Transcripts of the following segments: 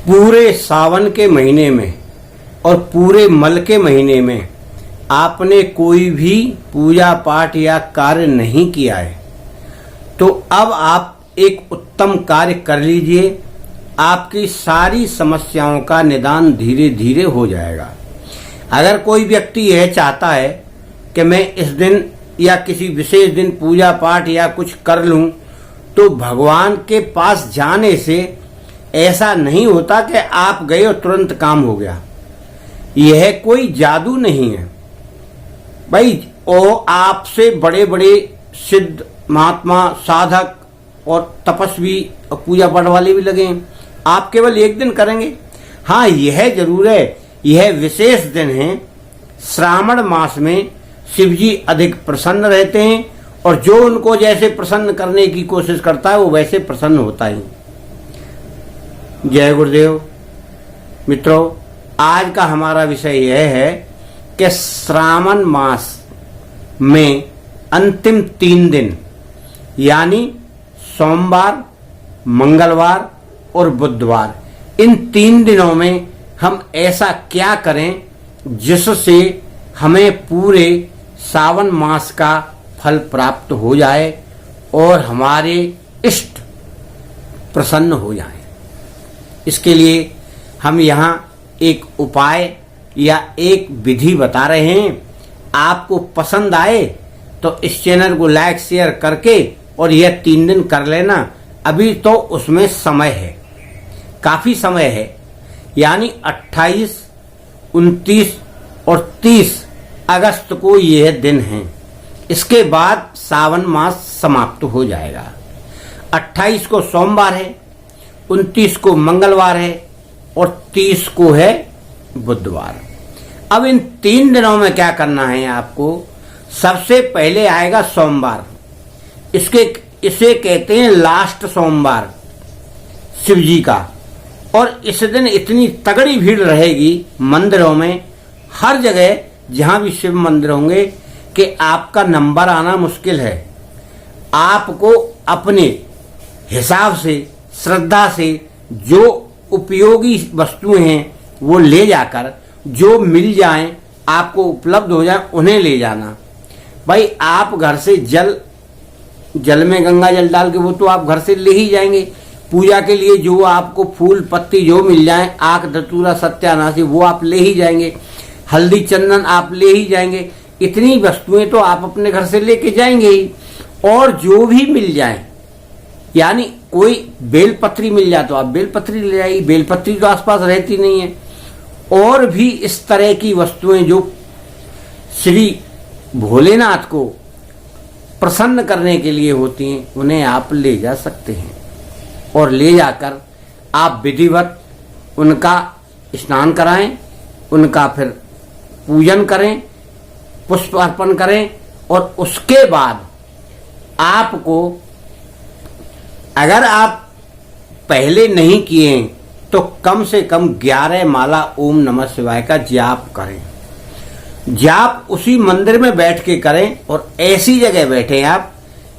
पूरे सावन के महीने में और पूरे मल के महीने में आपने कोई भी पूजा पाठ या कार्य नहीं किया है तो अब आप एक उत्तम कार्य कर लीजिए। आपकी सारी समस्याओं का निदान धीरे धीरे हो जाएगा। अगर कोई व्यक्ति यह चाहता है कि मैं इस दिन या किसी विशेष दिन पूजा पाठ या कुछ कर लूं, तो भगवान के पास जाने से ऐसा नहीं होता कि आप गए और तुरंत काम हो गया। यह कोई जादू नहीं है भाई। और आपसे बड़े बड़े सिद्ध महात्मा, साधक और तपस्वी और पूजा पाठ वाले भी लगे हैं। आप केवल एक दिन करेंगे। हाँ, यह जरूर है, यह विशेष दिन है। श्रावण मास में शिव जी अधिक प्रसन्न रहते हैं और जो उनको जैसे प्रसन्न करने की कोशिश करता है वो वैसे प्रसन्न होता ही। जय गुरुदेव। मित्रों, आज का हमारा विषय यह है कि श्रावण मास में अंतिम 3 दिन यानी सोमवार, मंगलवार और बुधवार, इन 3 दिनों में हम ऐसा क्या करें जिससे हमें पूरे सावन मास का फल प्राप्त हो जाए और हमारे इष्ट प्रसन्न हो जाएं। इसके लिए हम यहाँ एक उपाय या एक विधि बता रहे हैं। आपको पसंद आए तो इस चैनल को लाइक शेयर करके और यह 3 दिन कर लेना। अभी तो उसमें समय है, काफी समय है, यानी 28, 29 और 30 अगस्त को यह दिन है। इसके बाद सावन मास समाप्त हो जाएगा। 28 को सोमवार है, 29 को मंगलवार है और 30 को है बुधवार। अब इन 3 दिनों में क्या करना है आपको? सबसे पहले आएगा सोमवार। इसे कहते हैं लास्ट सोमवार शिव जी का। और इस दिन इतनी तगड़ी भीड़ रहेगी मंदिरों में, हर जगह जहां भी शिव मंदिर होंगे, कि आपका नंबर आना मुश्किल है। आपको अपने हिसाब से, श्रद्धा से जो उपयोगी वस्तुएं हैं वो ले जाकर, जो मिल जाएं, आपको उपलब्ध हो जाए, उन्हें ले जाना। भाई, आप घर से जल में गंगा जल डाल के वो तो आप घर से ले ही जाएंगे। पूजा के लिए जो आपको फूल पत्ती जो मिल जाए, आक धतूरा सत्यानाशी, वो आप ले ही जाएंगे। हल्दी चंदन आप ले ही जाएंगे। इतनी वस्तुएं तो आप अपने घर से लेके जाएंगे ही। और जो भी मिल जाए, यानी कोई बेलपत्री मिल जाए तो आप बेलपत्री ले जाइए। बेलपत्री तो आसपास रहती नहीं है। और भी इस तरह की वस्तुएं जो श्री भोलेनाथ को प्रसन्न करने के लिए होती हैं, उन्हें आप ले जा सकते हैं। और ले जाकर आप विधिवत उनका स्नान कराएं, उनका फिर पूजन करें, पुष्प अर्पण करें। और उसके बाद आपको, अगर आप पहले नहीं किए तो कम से कम 11 माला ओम नमः शिवाय का जाप करें। जाप उसी मंदिर में बैठ के करें और ऐसी जगह बैठे आप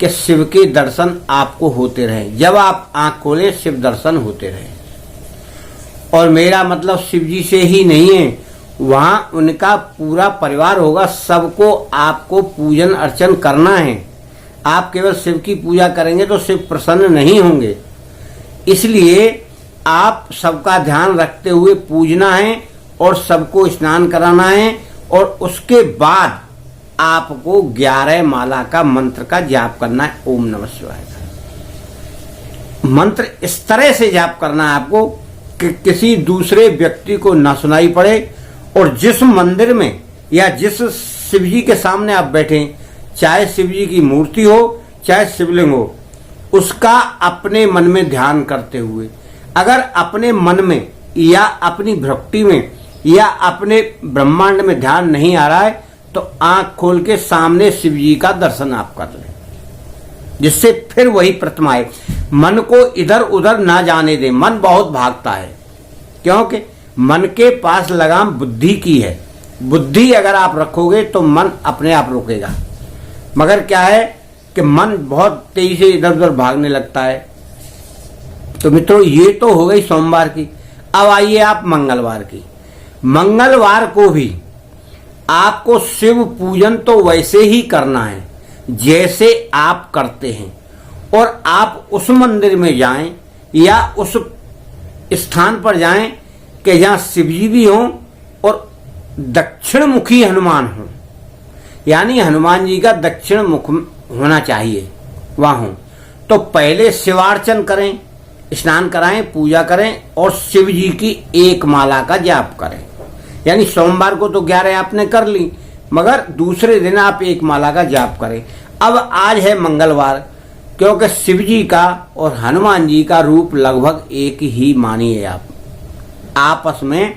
कि शिव के दर्शन आपको होते रहे। जब आप आंख खोलें, शिव दर्शन होते रहे। और मेरा मतलब शिव जी से ही नहीं है, वहां उनका पूरा परिवार होगा। सबको आपको पूजन अर्चन करना है। आप केवल शिव की पूजा करेंगे तो शिव प्रसन्न नहीं होंगे। इसलिए आप सबका ध्यान रखते हुए पूजना है और सबको स्नान कराना है। और उसके बाद आपको 11 माला का मंत्र का जाप करना है, ओम नमः शिवाय का मंत्र। इस तरह से जाप करना है आपको कि किसी दूसरे व्यक्ति को न सुनाई पड़े। और जिस मंदिर में या जिस शिव जी के सामने आप बैठे, चाहे शिव जी की मूर्ति हो, चाहे शिवलिंग हो, उसका अपने मन में ध्यान करते हुए, अगर अपने मन में या अपनी भक्ति में या अपने ब्रह्मांड में ध्यान नहीं आ रहा है, तो आंख खोल के सामने शिव जी का दर्शन आप कर लें, जिससे फिर वही प्रतिमा है। मन को इधर उधर ना जाने दें। मन बहुत भागता है, क्योंकि मन के पास लगाम बुद्धि की है। बुद्धि अगर आप रखोगे तो मन अपने आप रुकेगा। मगर क्या है कि मन बहुत तेजी से इधर उधर भागने लगता है। तो मित्रों, ये तो हो गई सोमवार की। अब आइए आप मंगलवार की। मंगलवार को भी आपको शिव पूजन तो वैसे ही करना है जैसे आप करते हैं, और आप उस मंदिर में जाएं या उस स्थान पर जाएं कि जहां शिव जी भी हों और दक्षिण मुखी हनुमान हों, यानी हनुमान जी का दक्षिण मुख होना चाहिए, वहां हों। तो पहले शिवार्चन करें, स्नान कराएं, पूजा करें और शिव जी की एक माला का जाप करें। यानी सोमवार को तो 11 आपने कर ली, मगर दूसरे दिन आप एक माला का जाप करें। अब आज है मंगलवार, क्योंकि शिव जी का और हनुमान जी का रूप लगभग एक ही मानिए आप, आपस में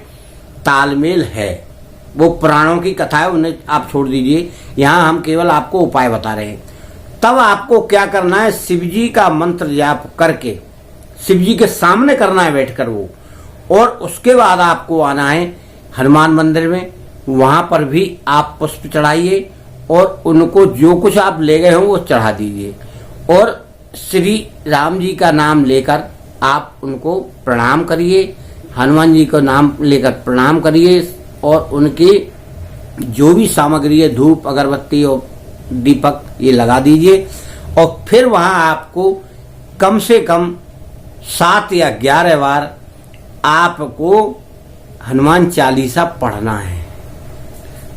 तालमेल है। वो पुराणों की कथा है, उन्हें आप छोड़ दीजिए, यहाँ हम केवल आपको उपाय बता रहे हैं। तब आपको क्या करना है, शिव जी का मंत्र जाप करके शिव जी के सामने करना है बैठकर वो, और उसके बाद आपको आना है हनुमान मंदिर में। वहां पर भी आप पुष्प चढ़ाइए और उनको जो कुछ आप ले गए हों वो चढ़ा दीजिए, और श्री राम जी का नाम लेकर आप उनको प्रणाम करिए, हनुमान जी का नाम लेकर प्रणाम करिए, और उनकी जो भी सामग्री है, धूप अगरबत्ती और दीपक, ये लगा दीजिए। और फिर वहां आपको कम से कम 7 या 11 बार आपको हनुमान चालीसा पढ़ना है।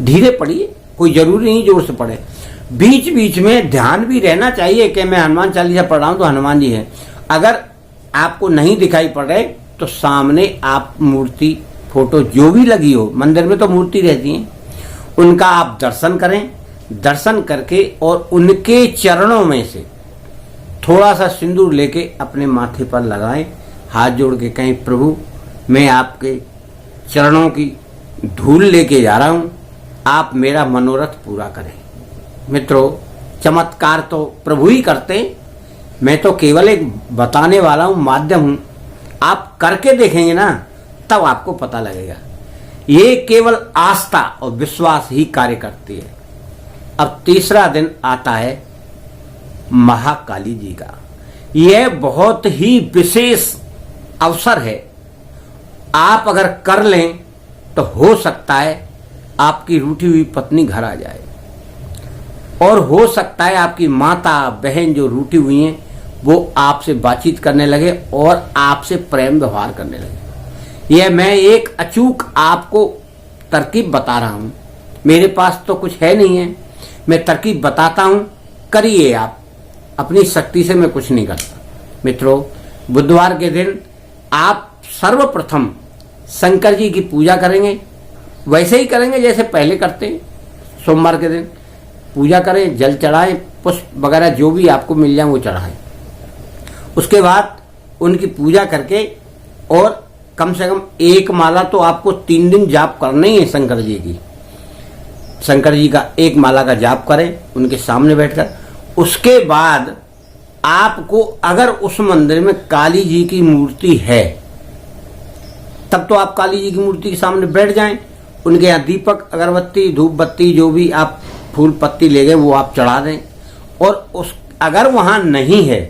धीरे पढ़िए, कोई जरूरी नहीं जोर से पढ़े। बीच बीच में ध्यान भी रहना चाहिए कि मैं हनुमान चालीसा पढ़ रहा हूं तो हनुमान जी हैं। अगर आपको नहीं दिखाई पड़ रहे तो सामने आप मूर्ति, फोटो जो भी लगी हो, मंदिर में तो मूर्ति रहती है, उनका आप दर्शन करें। दर्शन करके और उनके चरणों में से थोड़ा सा सिंदूर लेके अपने माथे पर लगाएं, हाथ जोड़ के कहें, प्रभु मैं आपके चरणों की धूल लेके जा रहा हूं, आप मेरा मनोरथ पूरा करें। मित्रों, चमत्कार तो प्रभु ही करते, मैं तो केवल एक बताने वाला हूं, माध्यम हूं। आप करके देखेंगे ना, तब आपको पता लगेगा। ये केवल आस्था और विश्वास ही कार्य करती है। अब तीसरा दिन आता है महाकाली जी का। यह बहुत ही विशेष अवसर है। आप अगर कर लें तो हो सकता है आपकी रूठी हुई पत्नी घर आ जाए, और हो सकता है आपकी माता बहन जो रूठी हुई हैं वो आपसे बातचीत करने लगे और आपसे प्रेम व्यवहार करने लगे। यह मैं एक अचूक आपको तरकीब बता रहा हूं, मेरे पास तो कुछ है नहीं है, मैं तरकीब बताता हूं, करिए आप। अपनी शक्ति से मैं कुछ नहीं करता। मित्रों, बुधवार के दिन आप सर्वप्रथम शंकर जी की पूजा करेंगे, वैसे ही करेंगे जैसे पहले करते हैं। सोमवार के दिन पूजा करें, जल चढ़ाएं, पुष्प वगैरह जो भी आपको मिल जाए वो चढ़ाएं। उसके बाद उनकी पूजा करके, और कम से कम एक माला तो आपको 3 दिन जाप करना ही है शंकर जी की। शंकर जी का एक माला का जाप करें उनके सामने बैठकर। उसके बाद आपको, अगर उस मंदिर में काली जी की मूर्ति है, तब तो आप काली जी की मूर्ति के सामने बैठ जाएं, उनके यहाँ दीपक अगरबत्ती धूप बत्ती जो भी आप फूल पत्ती ले गए वो आप चढ़ा दें। और उस अगर वहां नहीं है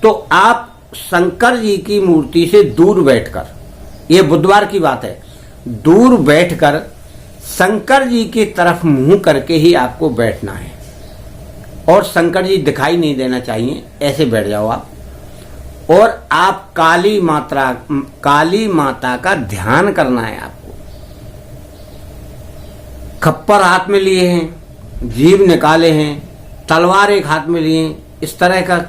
तो आप शंकर जी की मूर्ति से दूर बैठकर, ये बुधवार की बात है, दूर बैठकर शंकर जी की तरफ मुंह करके ही आपको बैठना है, और शंकर जी दिखाई नहीं देना चाहिए, ऐसे बैठ जाओ आप। और आप काली माता का ध्यान करना है आपको। खप्पर हाथ में लिए हैं, जीभ निकाले हैं, तलवार एक हाथ में लिए, इस तरह का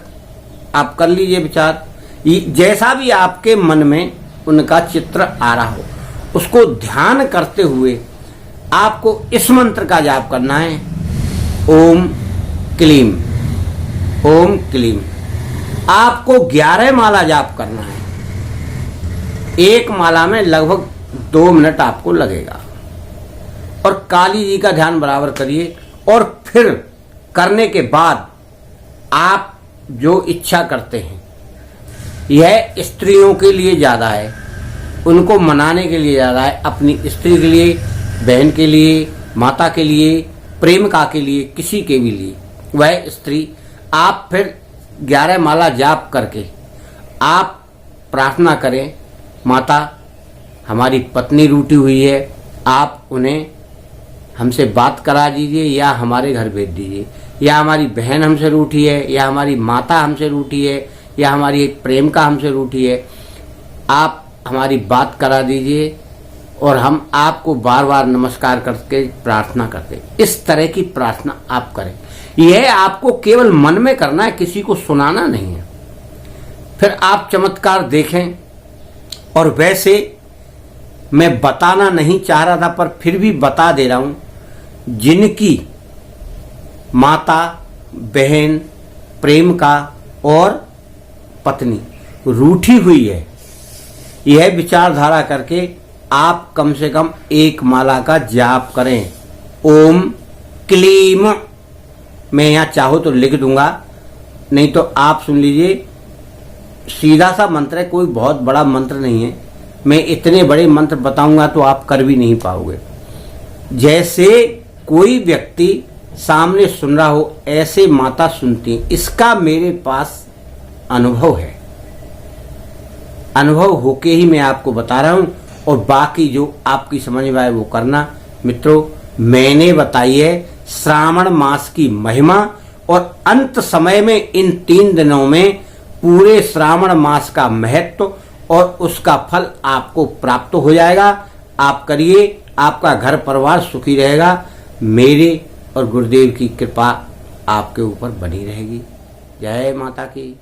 आप कर लीजिए विचार। जैसा भी आपके मन में उनका चित्र आ रहा हो, उसको ध्यान करते हुए आपको इस मंत्र का जाप करना है, ओम क्लीम, ओम क्लीम। आपको 11 माला जाप करना है। एक माला में लगभग 2 मिनट आपको लगेगा। और काली जी का ध्यान बराबर करिए, और फिर करने के बाद आप जो इच्छा करते हैं, यह स्त्रियों के लिए ज्यादा है, उनको मनाने के लिए ज्यादा है, अपनी स्त्री के लिए, बहन के लिए, माता के लिए, प्रेमिका के लिए, किसी के भी लिए, वह स्त्री आप फिर 11 माला जाप करके आप प्रार्थना करें, माता हमारी पत्नी रूठी हुई है, आप उन्हें हमसे बात करा दीजिए या हमारे घर भेज दीजिए, या हमारी बहन हमसे रूठी है, या हमारी माता हमसे रूठी है, या हमारी एक प्रेमिका हमसे रूठी है, आप हमारी बात करा दीजिए और हम आपको बार बार नमस्कार करके प्रार्थना करते। इस तरह की प्रार्थना आप करें। यह आपको केवल मन में करना है, किसी को सुनाना नहीं है। फिर आप चमत्कार देखें। और वैसे मैं बताना नहीं चाह रहा था, पर फिर भी बता दे रहा हूं, जिनकी माता, बहन, प्रेमिका और पत्नी रूठी हुई है, यह विचारधारा करके आप कम से कम एक माला का जाप करें। ओम क्लीम, मैं यहाँ चाहो तो लिख दूंगा, नहीं तो आप सुन लीजिए। सीधा सा मंत्र है, कोई बहुत बड़ा मंत्र नहीं है। मैं इतने बड़े मंत्र बताऊंगा तो आप कर भी नहीं पाओगे। जैसे कोई व्यक्ति सामने सुन रहा हो, ऐसे माता सुनती है। इसका मेरे पास अनुभव है, अनुभव होके ही मैं आपको बता रहा हूं। और बाकी जो आपकी समझ में आए वो करना। मित्रों, मैंने बताई है श्रावण मास की महिमा, और अंत समय में इन 3 दिनों में पूरे श्रावण मास का महत्व और उसका फल आपको प्राप्त हो जाएगा। आप करिए, आपका घर परिवार सुखी रहेगा। मेरे और गुरुदेव की कृपा आपके ऊपर बनी रहेगी। जय माता की।